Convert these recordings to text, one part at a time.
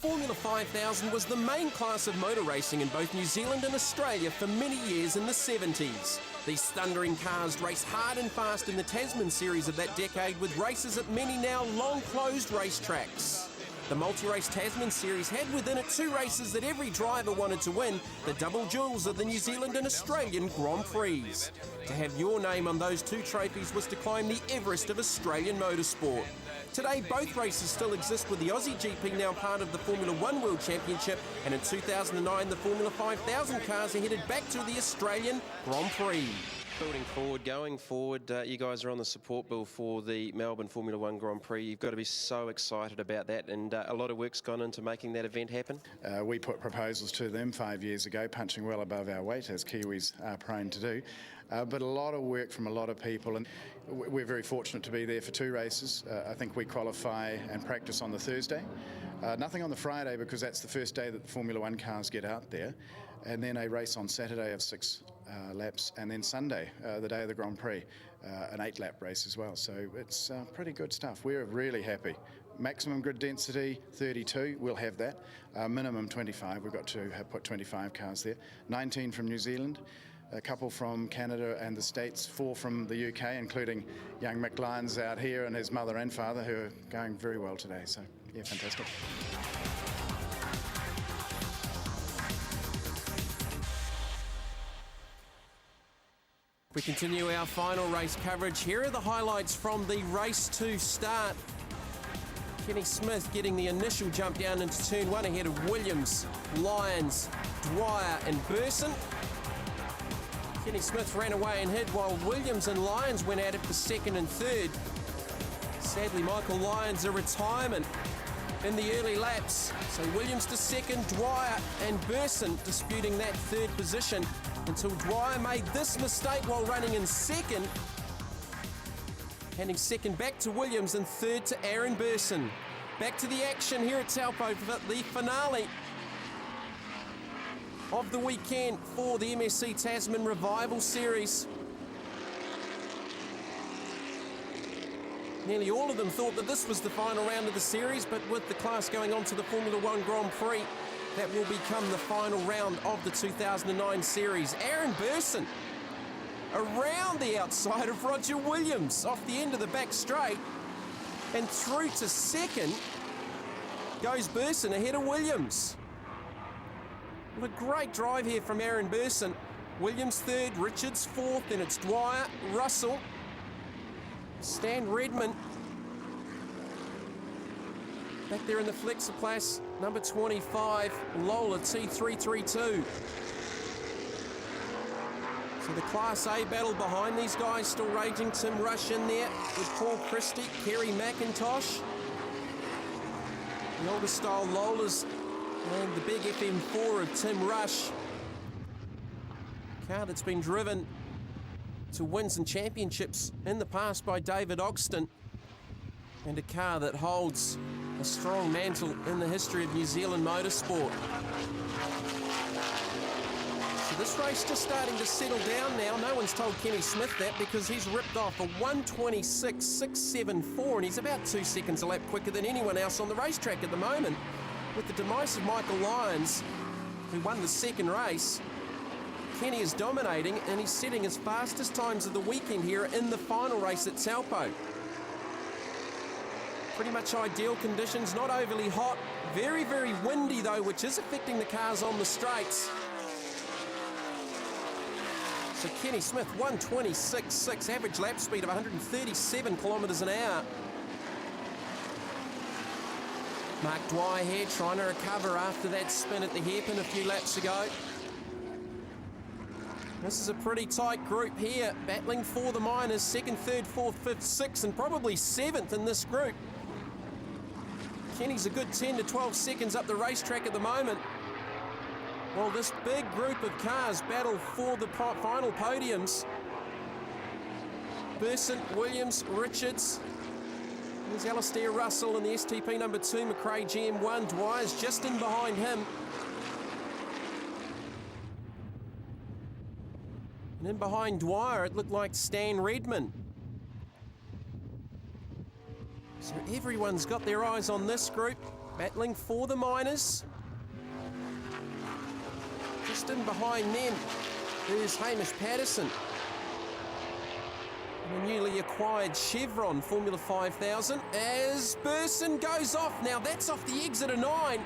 Formula 5000 was the main class of motor racing in both New Zealand and Australia for many years in the 70s. These thundering cars raced hard and fast in the Tasman series of that decade, with races at many now long-closed racetracks. The multi-race Tasman series had within it two races that every driver wanted to win, the double jewels of the New Zealand and Australian Grand Prix. To have your name on those two trophies was to climb the Everest of Australian motorsport. Today, both races still exist, with the Aussie GP now part of the Formula 1 World Championship, and in 2009 the Formula 5000 cars are headed back to the Australian Grand Prix. Building forward, going forward, you guys are on the support bill for the Melbourne Formula 1 Grand Prix. You've got to be so excited about that, and a lot of work's gone into making that event happen. We put proposals to them 5 years ago, punching well above our weight, as Kiwis are prone to do. But a lot of work from a lot of people, and we're very fortunate to be there for two races. I think we qualify and practice on the Thursday. Nothing on the Friday, because that's the first day that the Formula 1 cars get out there. And then a race on Saturday of 6 laps, and then Sunday, the day of the Grand Prix, an 8-lap race as well. So it's pretty good stuff. We're really happy. Maximum grid density, 32, we'll have that. Minimum 25, we've got to have put 25 cars there. 19 from New Zealand, a couple from Canada and the States, 4 from the UK, including young Mick Lyons out here and his mother and father, who are going very well today. So, yeah, fantastic. We continue our final race coverage. Here are the highlights from the race to start. Kenny Smith getting the initial jump down into turn 1 ahead of Williams, Lyons, Dwyer and Burson. Kenny Smith ran away and hid while Williams and Lyons went at it for second and third. Sadly, Michael Lyons a retirement in the early laps. So Williams to second, Dwyer and Burson disputing that third position, until Dwyer made this mistake while running in second, handing second back to Williams and third to Aaron Burson. Back to the action here at Taupo for the finale of the weekend for the MSC Tasman Revival Series. Nearly all of them thought that this was the final round of the series, but with the class going on to the Formula 1 Grand Prix, that will become the final round of the 2009 series. Aaron Burson around the outside of Roger Williams, off the end of the back straight, and through to second goes Burson ahead of Williams. What a great drive here from Aaron Burson. Williams third, Richards fourth, then it's Dwyer, Russell, Stan Redman back there in the Flexiplas, number 25, Lola T332. So the Class A battle behind these guys still raging. Tim Rush in there with Paul Christie, Kerry McIntosh. The older style Lolas and the big FM4 of Tim Rush. A car that's been driven to wins and championships in the past by David Ogston, and a car that holds a strong mantle in the history of New Zealand motorsport. So this race just starting to settle down now. No one's told Kenny Smith that, because he's ripped off a 1:26.674, and he's about 2 seconds a lap quicker than anyone else on the racetrack at the moment. With the demise of Michael Lyons, who won the second race, Kenny is dominating, and he's setting his fastest times of the weekend here in the final race at Taupo. Pretty much ideal conditions, not overly hot, very, very windy though, which is affecting the cars on the straights. So Kenny Smith, 1:26.6, average lap speed of 137 kilometres an hour. Mark Dwyer here trying to recover after that spin at the hairpin a few laps ago. This is a pretty tight group here, battling for the minors, second, third, fourth, fifth, sixth, and probably seventh in this group. Kenny's a good 10 to 12 seconds up the racetrack at the moment, while this big group of cars battle for the final podiums. Burson, Williams, Richards. There's Alistair Russell in the STP number 2, McRae GM1. Dwyer's just in behind him. And in behind Dwyer, it looked like Stan Redman. So everyone's got their eyes on this group, battling for the minors. Just in behind them is Hamish Patterson. And the newly acquired Chevron Formula 5000 as Burson goes off. Now that's off the exit of 9.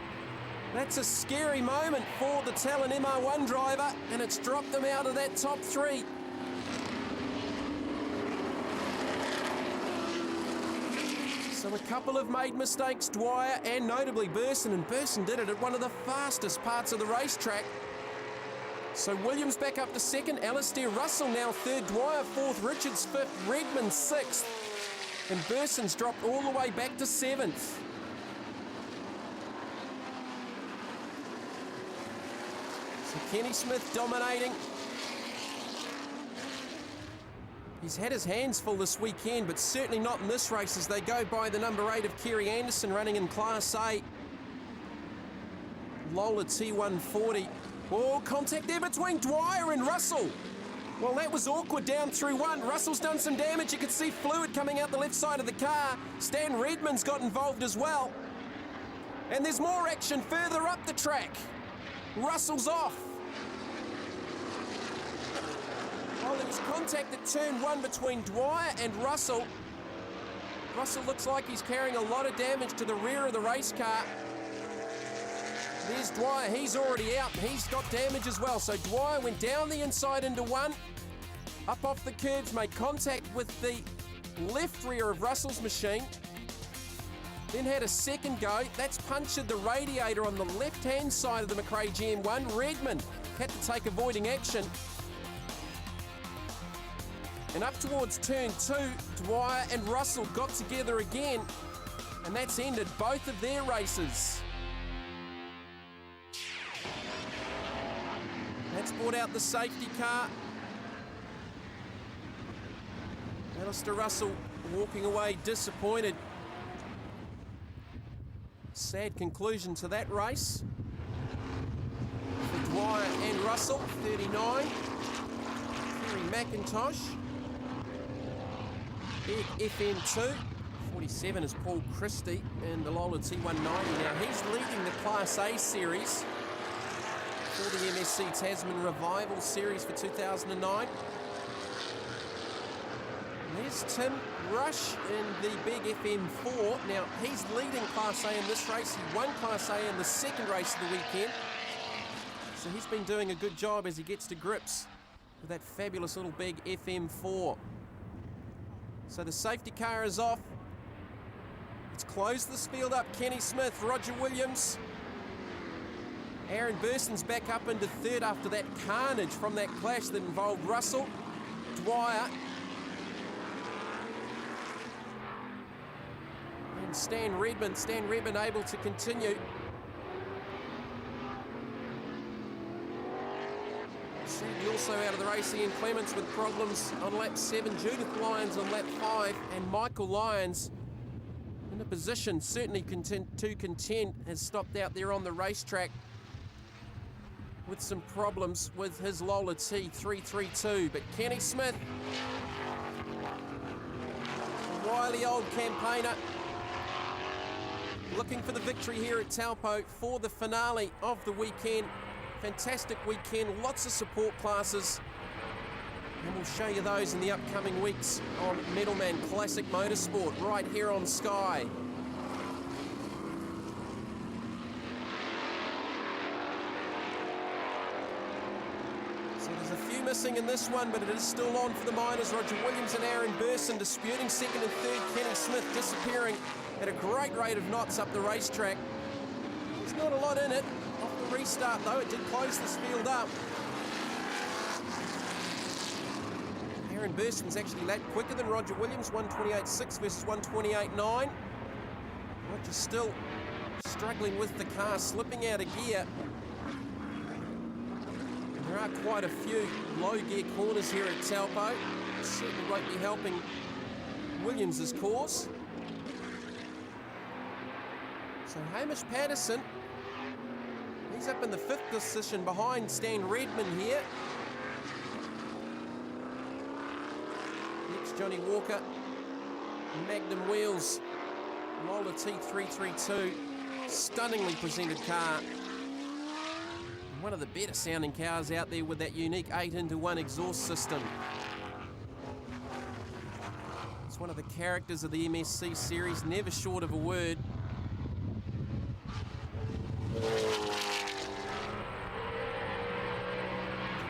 That's a scary moment for the Talon MR1 driver, and it's dropped them out of that top 3. So a couple have made mistakes, Dwyer and notably Burson, and Burson did it at one of the fastest parts of the racetrack. So Williams back up to 2nd, Alistair Russell now 3rd, Dwyer 4th, Richards 5th, Redmond 6th, and Burson's dropped all the way back to 7th. So Kenny Smith dominating. He's had his hands full this weekend, but certainly not in this race as they go by the number 8 of Kerry Anderson running in Class A. Lola T140. Oh, contact there between Dwyer and Russell. Well, that was awkward down through 1. Russell's done some damage. You can see fluid coming out the left side of the car. Stan Redmond's got involved as well. And there's more action further up the track. Russell's off. Well, there was contact at turn 1 between Dwyer and Russell. Russell looks like he's carrying a lot of damage to the rear of the race car. There's Dwyer, he's already out, and he's got damage as well. So Dwyer went down the inside into 1, up off the curbs, made contact with the left rear of Russell's machine, then had a second go. That's punctured the radiator on the left-hand side of the McRae GM1. Redmond had to take avoiding action. And up towards turn 2, Dwyer and Russell got together again, and that's ended both of their races. That's brought out the safety car. Alistair Russell walking away disappointed. Sad conclusion to that race. For Dwyer and Russell, 39. Kerry McIntosh. Big FM2. 47 is Paul Christie and the Lola T190. Now he's leading the Class A series for the MSC Tasman Revival series for 2009. There's Tim Rush in the big FM4. Now he's leading Class A in this race. He won Class A in the second race of the weekend. So he's been doing a good job as he gets to grips with that fabulous little big FM4. So the safety car is off. It's closed this field up. Kenny Smith, Roger Williams. Aaron Burson's back up into 3rd after that carnage from that clash that involved Russell. Dwyer. And Stan Redmond able to continue. Certainly also out of the race, Ian Clements with problems on lap 7, Judith Lyons on lap 5, and Michael Lyons in a position certainly to contend has stopped out there on the racetrack with some problems with his Lola T332. But Kenny Smith, a wily old campaigner, looking for the victory here at Taupo for the finale of the weekend. Fantastic weekend, lots of support classes, and we'll show you those in the upcoming weeks on Metalman Classic Motorsport right here on Sky. So there's a few missing in this one, but it is still on for the minors. Roger Williams and Aaron Burson disputing 2nd and 3rd. Kenny Smith disappearing at a great rate of knots up the racetrack. There's not a lot in it. Off the restart though, it did close this field up. Aaron Burson's actually lapped quicker than Roger Williams, 128.6 versus 128.9. Roger's still struggling with the car, slipping out of gear. There are quite a few low gear corners here at Taupo. Certainly won't be helping Williams' cause. So Hamish Patterson, he's up in the 5th position behind Stan Redmond here. Next, Johnny Walker, Magnum Wheels, Lola T332. Stunningly presented car. One of the better sounding cars out there with that unique 8-into-1 exhaust system. It's one of the characters of the MSC series, never short of a word.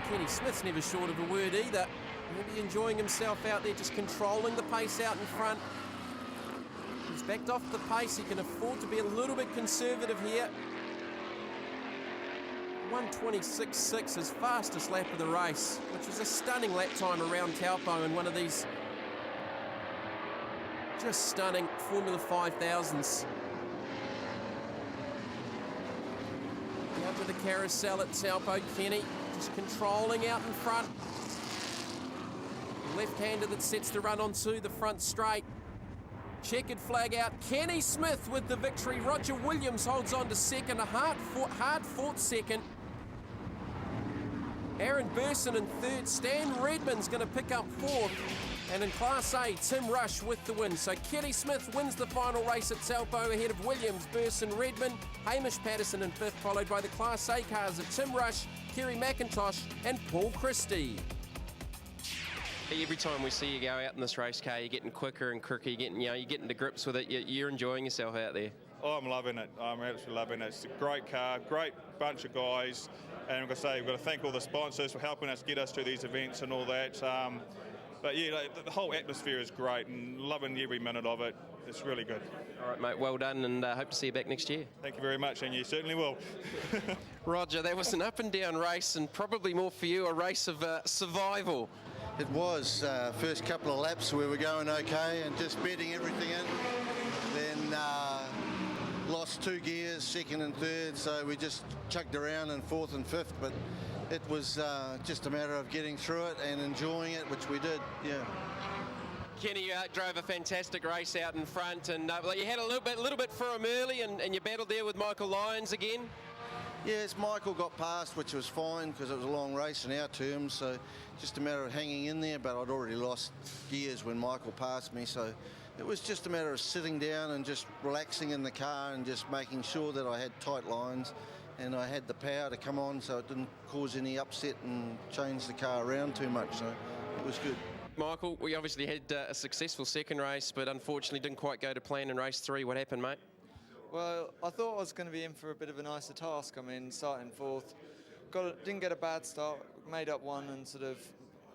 Kenny Smith's never short of a word either. He'll be enjoying himself out there, just controlling the pace out in front. He's backed off the pace. He can afford to be a little bit conservative here. 1:26.6, his fastest lap of the race, which was a stunning lap time around Taupo in one of these just stunning Formula 5000s. Down to the carousel at Taupo. Kenny just controlling out in front. Left-hander that sets the run onto the front straight. Checkered flag out. Kenny Smith with the victory. Roger Williams holds on to second, a hard-fought second. Aaron Burson in third. Stan Redman's going to pick up fourth. And in Class A, Tim Rush with the win. So Kenny Smith wins the final race at Taupo ahead of Williams, Burson, Redman, Hamish Patterson in fifth, followed by the Class A cars of Tim Rush, Kerry McIntosh and Paul Christie. Every time we see you go out in this race car, you're getting quicker and quicker. You're getting to grips with it. You're enjoying yourself out there. Oh, I'm loving it. I'm absolutely loving it. It's a great car, great bunch of guys, and I've got to say, we've got to thank all the sponsors for helping us get us to these events and all that. But yeah, the whole atmosphere is great, and loving every minute of it. It's really good. All right, mate. Well done, and hope to see you back next year. Thank you very much, and you certainly will. Roger, that was an up and down race, and probably more for you, a race of survival. It was. First couple of laps we were going okay and just bedding everything in. Then lost 2 gears, second and third, so we just chugged around in fourth and fifth, but it was just a matter of getting through it and enjoying it, which we did, yeah. Kenny drove a fantastic race out in front, and you had a little bit for him early, and you battled there with Michael Lyons again. Yes, Michael got past, which was fine because it was a long race in our terms, so just a matter of hanging in there, but I'd already lost gears when Michael passed me, so it was just a matter of sitting down and just relaxing in the car and just making sure that I had tight lines and I had the power to come on so it didn't cause any upset and change the car around too much, so it was good. Michael, we obviously had a successful second race, but unfortunately didn't quite go to plan in race 3. What happened, mate? Well, I thought I was going to be in for a bit of a nicer task. I mean, starting fourth, didn't get a bad start, made up one, and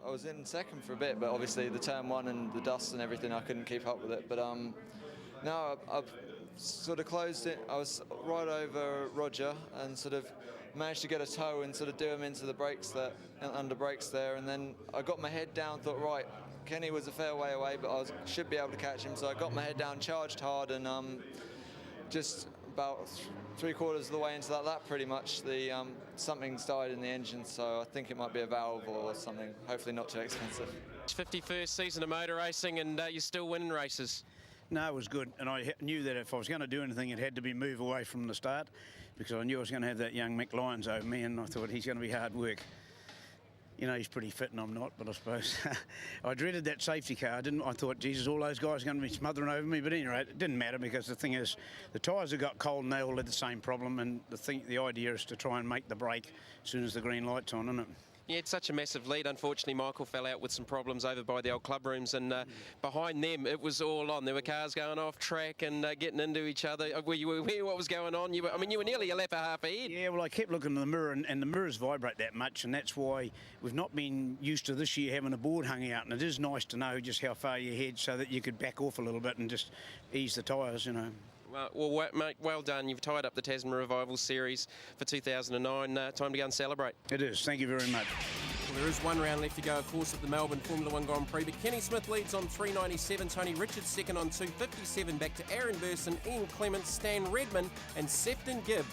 I was in second for a bit, but obviously the turn one and the dust and everything, I couldn't keep up with it. But now I've sort of closed it. I was right over Roger and managed to get a toe and do him into the brakes there, under brakes there, and then I got my head down, thought, right, Kenny was a fair way away, but I should be able to catch him, so I got my head down, charged hard, and just about 3/4 of the way into that lap, pretty much, something's died in the engine, so I think it might be a valve or something. Hopefully not too expensive. 51st season of motor racing, and you're still winning races. No, it was good, and I knew that if I was going to do anything, it had to be move away from the start, because I knew I was going to have that young Mick Lyons over me, and I thought he's going to be hard work. You know, he's pretty fit and I'm not, but I suppose I dreaded that safety car. I thought, Jesus, all those guys are going to be smothering over me. But anyway, it didn't matter, because the thing is, the tyres have got cold and they all had the same problem. And the idea is to try and make the break as soon as the green light's on, isn't it? You had such a massive lead. Unfortunately, Michael fell out with some problems over by the old club rooms, and behind them, it was all on. There were cars going off track and getting into each other. Were you aware what was going on? You were nearly a lap and a half ahead. Yeah, well, I kept looking in the mirror, and the mirrors vibrate that much, and that's why we've not been used to this year having a board hung out, and it is nice to know just how far you head so that you could back off a little bit and just ease the tyres, you know. Well, mate, well done. You've tied up the Tasman Revival series for 2009. Time to go and celebrate. It is. Thank you very much. Well, there is one round left to go, of course, at the Melbourne Formula 1 Grand Prix, but Kenny Smith leads on 397, Tony Richards second on 257, back to Aaron Burson, Ian Clements, Stan Redman and Sefton Gibb